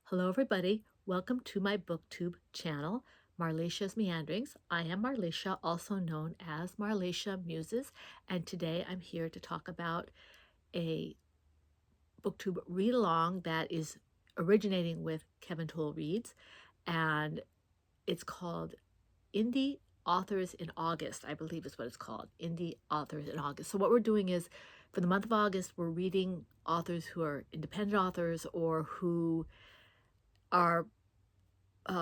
Hello, everybody. Welcome to my BookTube channel, Marlicia's Meanderings. I am Marlicia, also known as Marlicia Muses, and today I'm here to talk about a BookTube read-along that is originating with Kevin Toole Reads, and it's called Indie Authors in August, I believe is what it's called, Indie Authors in August. So what we're doing is, for the month of August, we're reading authors who are independent authors or who are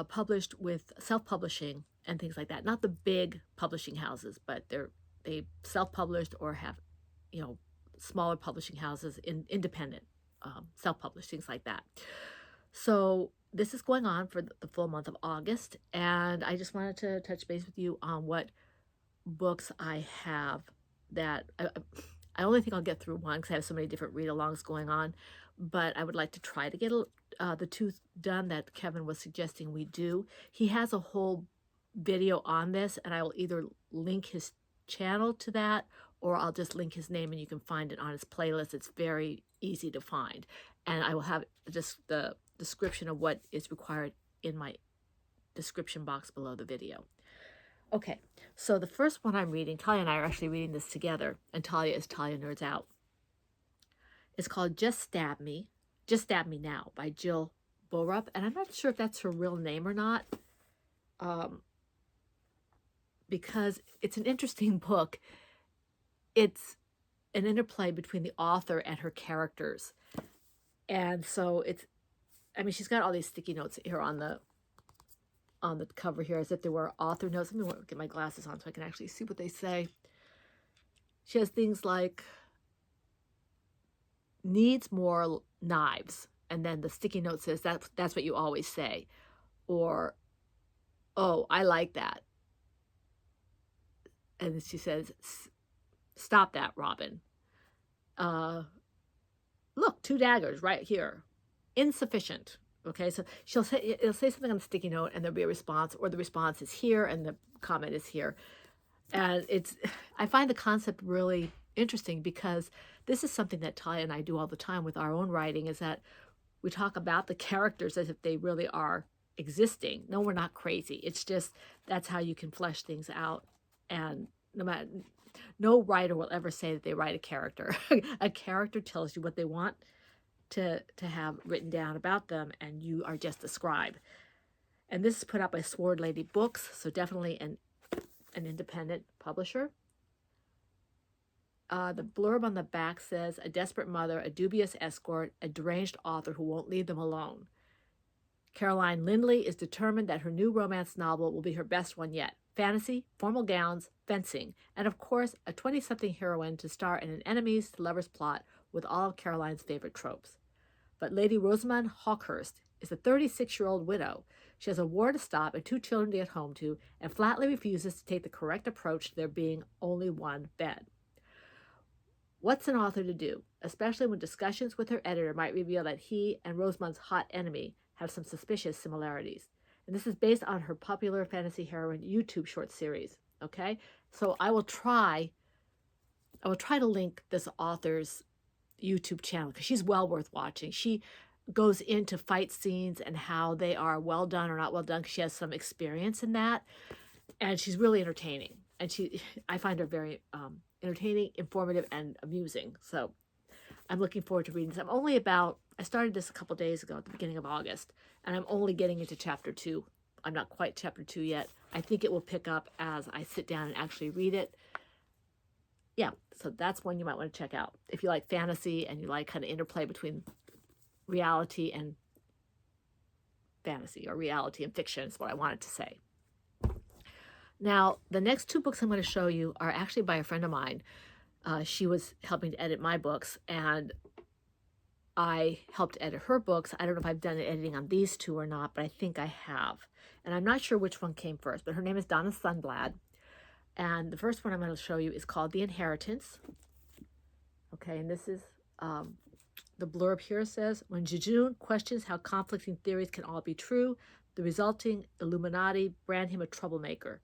published with self-publishing and things like that. Not the big publishing houses, but they self-published or have, smaller publishing houses in independent, self-published, things like that. So this is going on for the full month of August, and I just wanted to touch base with you on what books I have that I only think I'll get through one because I have so many different read-alongs going on, but I would like to try to get the two done that Kevin was suggesting we do. He has a whole video on this, and I will either link his channel to that, or I'll just link his name and you can find it on his playlist. It's very easy to find, and I will have just the description of what is required in my description box below the video. Okay, so the first one I'm reading, Talia and I are actually reading this together, and Talia is Talia Nerds Out. It's called Just Stab Me Now by Jill Borup, and I'm not sure if that's her real name or not, because it's an interesting book. It's an interplay between the author and her characters, and so she's got all these sticky notes here on the cover here, as if there were author notes. Let me get my glasses on so I can actually see what they say. She has things like, needs more knives, and then the sticky note says that's what you always say, or, oh, I like that, and she says, stop that, Robin. Look, 2 daggers right here, insufficient. Okay, so it'll say something on the sticky note, and there'll be a response, or the response is here and the comment is here. And I find the concept really interesting because this is something that Talia and I do all the time with our own writing, is that we talk about the characters as if they really are existing. No, we're not crazy. It's just that's how you can flesh things out. And no writer will ever say that they write a character. A character tells you what they want to have written down about them, and you are just the scribe. And this is put out by Sword Lady Books, so definitely an independent publisher. The blurb on the back says, a desperate mother, a dubious escort, a deranged author who won't leave them alone. Caroline Lindley is determined that her new romance novel will be her best one yet. Fantasy, formal gowns, fencing, and of course, a 20-something heroine to star in an enemies to lovers plot with all of Caroline's favorite tropes. But Lady Rosamund Hawkhurst is a 36-year-old widow. She has a war to stop and 2 children to get home to, and flatly refuses to take the correct approach to there being only one bed. What's an author to do, especially when discussions with her editor might reveal that he and Rosamund's hot enemy have some suspicious similarities? And this is based on her popular fantasy heroine YouTube short series. Okay, so I will try to link this author's YouTube channel because she's well worth watching. She goes into fight scenes and how they are well done or not well done because she has some experience in that, and she's really entertaining. And I find her very entertaining, informative, and amusing. So I'm looking forward to reading this. I started this a couple days ago at the beginning of August, and I'm only getting into chapter 2. I'm not quite chapter 2 yet. I think it will pick up as I sit down and actually read it. Yeah, so that's one you might want to check out. If you like fantasy and you like kind of interplay between reality and fantasy, or reality and fiction is what I wanted to say. Now, the next 2 books I'm going to show you are actually by a friend of mine. She was helping to edit my books, and I helped edit her books. I don't know if I've done editing on these 2 or not, but I think I have. And I'm not sure which one came first, but her name is Donna Sunblad. And the first one I'm going to show you is called The Inheritance. Okay, and this is, the blurb here says, when Jejune questions how conflicting theories can all be true, the resulting Illuminati brand him a troublemaker.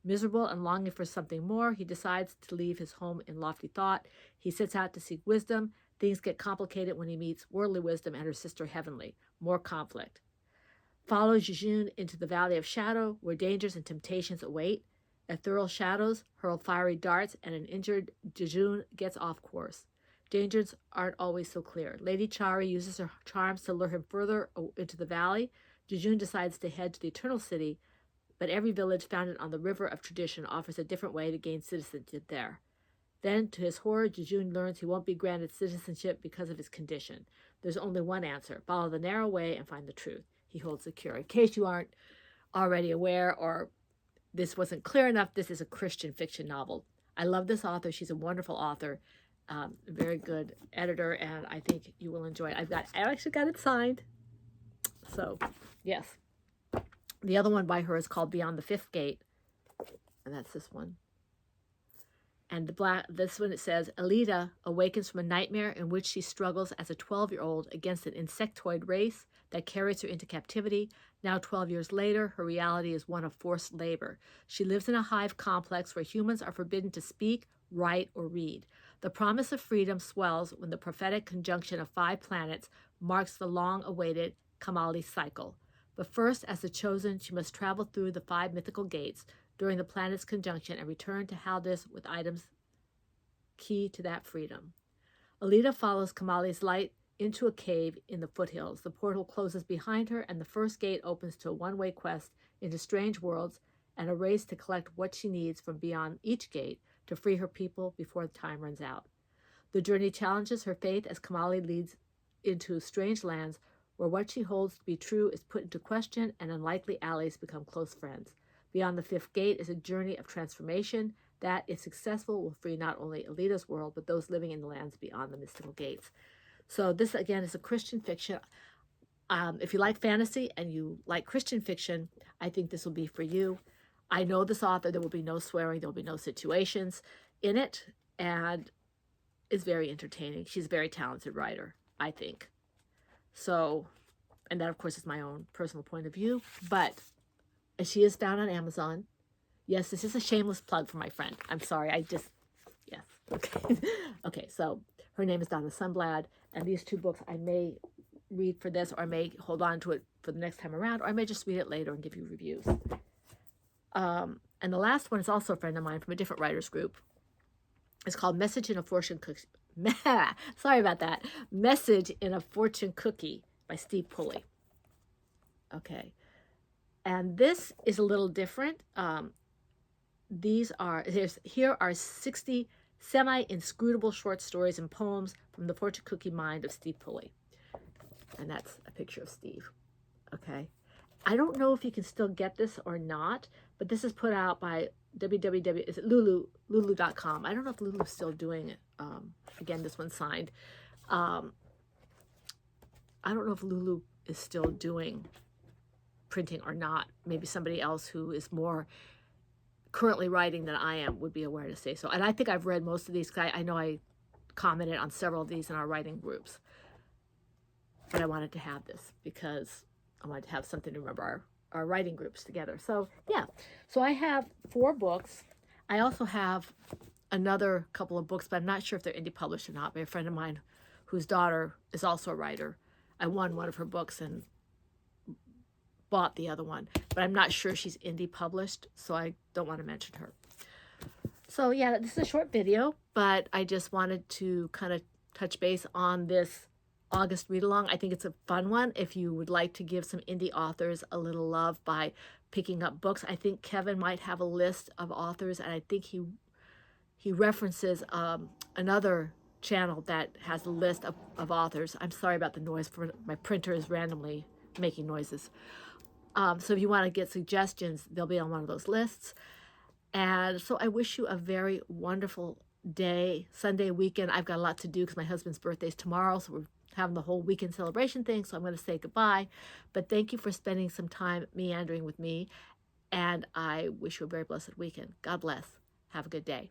Miserable and longing for something more, he decides to leave his home in lofty thought. He sets out to seek wisdom, Things get complicated when he meets worldly wisdom and her sister heavenly. More conflict. Follow Jejun into the valley of shadow, where dangers and temptations await. Ethereal shadows hurl fiery darts, and an injured Jejun gets off course. Dangers aren't always so clear. Lady Chari uses her charms to lure him further into the valley. Jejun decides to head to the Eternal City, but every village founded on the river of tradition offers a different way to gain citizenship there. Then, to his horror, Jejun learns he won't be granted citizenship because of his condition. There's only one answer: follow the narrow way and find the truth. He holds the cure. In case you aren't already aware or this wasn't clear enough, this is a Christian fiction novel. I love this author. She's a wonderful author, a very good editor, and I think you will enjoy it. I actually got it signed. So, yes. The other one by her is called Beyond the Fifth Gate, and that's this one. And this one, it says, Alita awakens from a nightmare in which she struggles as a 12-year-old against an insectoid race that carries her into captivity. Now, 12 years later, her reality is one of forced labor. She lives in a hive complex where humans are forbidden to speak, write, or read. The promise of freedom swells when the prophetic conjunction of 5 planets marks the long-awaited Kamali cycle. But first, as the chosen, she must travel through the 5 mythical gates during the planet's conjunction and return to Haldis with items key to that freedom. Alita follows Kamali's light into a cave in the foothills. The portal closes behind her, and the first gate opens to a one-way quest into strange worlds and a race to collect what she needs from beyond each gate to free her people before the time runs out. The journey challenges her faith as Kamali leads into strange lands where what she holds to be true is put into question and unlikely allies become close friends. Beyond the Fifth Gate is a journey of transformation that, if successful, will free not only Alita's world, but those living in the lands beyond the mystical gates. So this, again, is a Christian fiction. If you like fantasy and you like Christian fiction, I think this will be for you. I know this author. There will be no swearing. There will be no situations in it. And it's very entertaining. She's a very talented writer, I think. So, and that, of course, is my own personal point of view. But she is found on Amazon. Yes, this is a shameless plug for my friend. I'm sorry. Yes. Okay. Okay, so her name is Donna Sunblad. And these 2 books I may read for this, or I may hold on to it for the next time around, or I may just read it later and give you reviews. And the last one is also a friend of mine from a different writers group. It's called Message in a Fortune Cookie. Sorry about that. Message in a Fortune Cookie by Steve Pulley. Okay. And this is a little different. Here are 60 semi-inscrutable short stories and poems from the Fortune Cookie mind of Steve Pulley. And that's a picture of Steve. Okay. I don't know if you can still get this or not, but this is put out by Lulu.com. I don't know if Lulu's still doing it. Again, this one's signed. I don't know if Lulu is still doing printing or not. Maybe somebody else who is more currently writing than I am would be aware to say so. And I think I've read most of these. I know I commented on several of these in our writing groups. But I wanted to have this because I wanted to have something to remember our writing groups together. So, yeah. So I have 4 books. I also have another couple of books, but I'm not sure if they're indie published or not, by a friend of mine whose daughter is also a writer. I won one of her books and bought the other one, but I'm not sure she's indie published, so I don't want to mention her. So yeah, this is a short video, but I just wanted to kind of touch base on this August read-along. I think it's a fun one if you would like to give some indie authors a little love by picking up books. I think Kevin might have a list of authors, and I think he references another channel that has a list of authors. I'm sorry about the noise. My printer is randomly making noises. So if you want to get suggestions, they'll be on one of those lists. And so I wish you a very wonderful day, Sunday weekend. I've got a lot to do because my husband's birthday is tomorrow, so we're having the whole weekend celebration thing, so I'm going to say goodbye. But thank you for spending some time meandering with me, and I wish you a very blessed weekend. God bless. Have a good day.